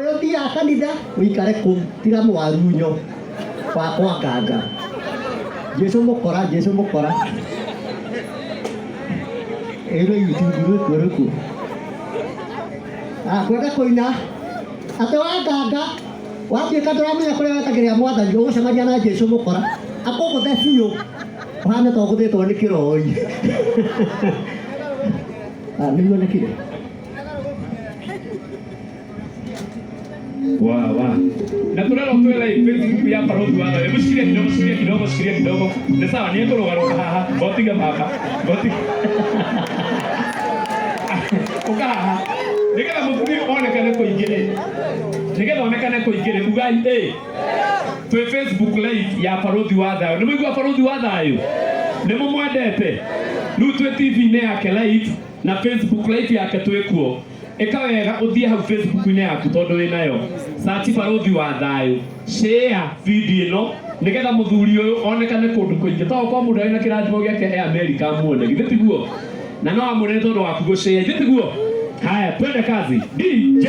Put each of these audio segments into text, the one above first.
Wewe pia kanitha uikare kum tira mwarunyo kwa kwa nganga. Jesu mukora. Ero yitunguru kweruku. Kwenda koina. Atawa nganga. Wapi kadra mwe kore watagiria mwathani ugucamagia na Jesu mukora. Akoko thefiyo. Hana toguthetwo ni kiroi. Nĩguo nekire. Wa. Na tunalo kwela Facebook ya parodi wa wewe msikie kidogo. Ni sawa ni ngoro haha. Botiga maka. Ukaha. Nigetha Muthuri onekane kuingire ugai twe Facebook live ya parodi wa thayo. Ni mwigua parodi wa thayo. Ni mumwendete. Nu twe TV ne yake live na Facebook live yake twekuo. Ekawega uthie hau Facebook ine yaku tondu wi nayo. Search parodi wa thayo. Share video ino nigetha Muthuri uyu onekane kundu kuingi. To kwa mundu ina kirathimo giake America muone. Githiguo. Na no amune tondu waku go share. Githiguo. Haya, twende kazi. DJ.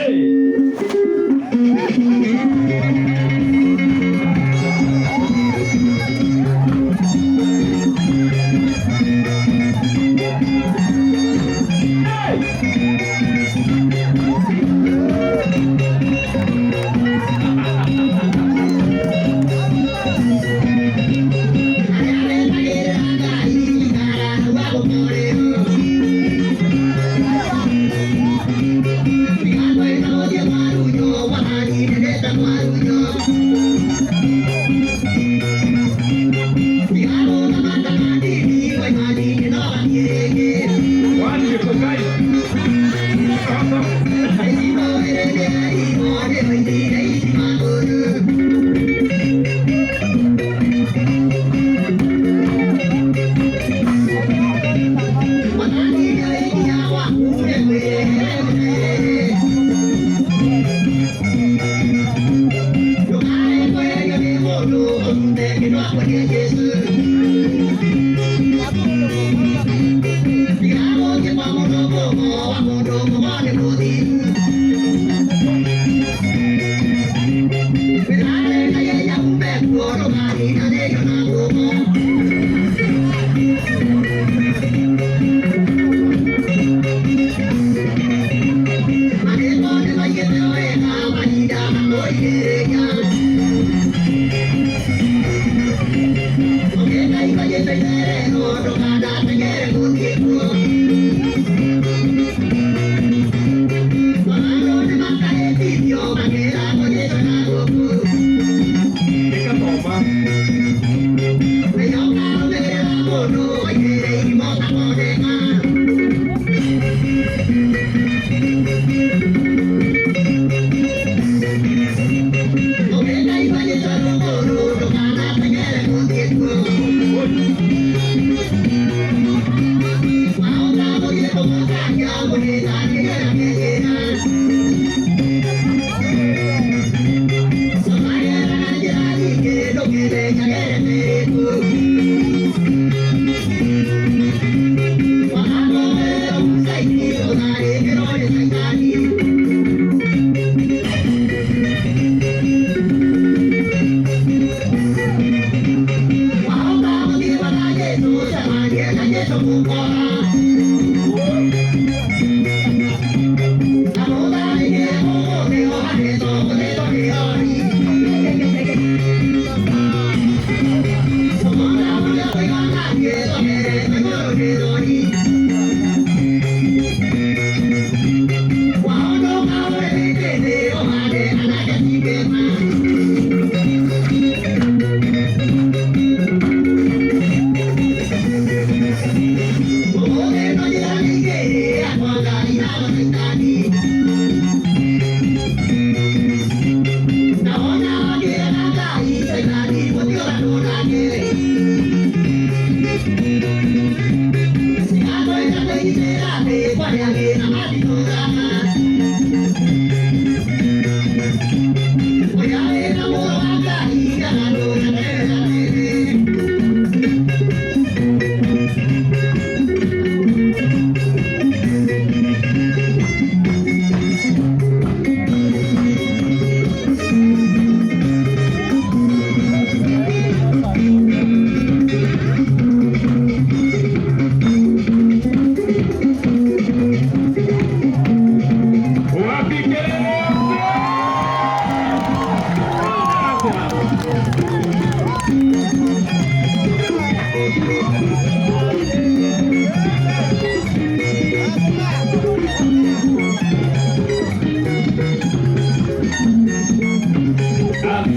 Wapi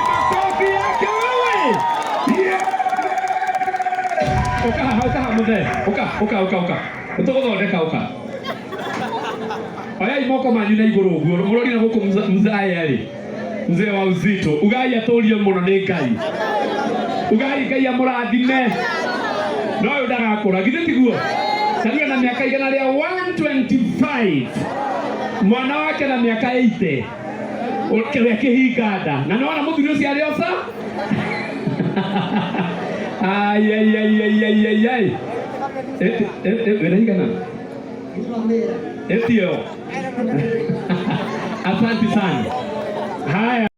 makofi yake wewe? Uka mzee. Uka. Utogothondeka uka. Aya imoko manyu na iguru guo. Murori na guku mzaya ri. Mzee wa uzito. Ugai atorio muno ni Ngai. Ugai Ngai amurathime. No yo ndagakura githe tiguo. Sasa na miaka igana ria 125. Mwana wake na miaka 80. Ukele kihigada. Na naona Muthuri ucio ari osa. Ai. Wena igana. Etio. Asante sana. Haya.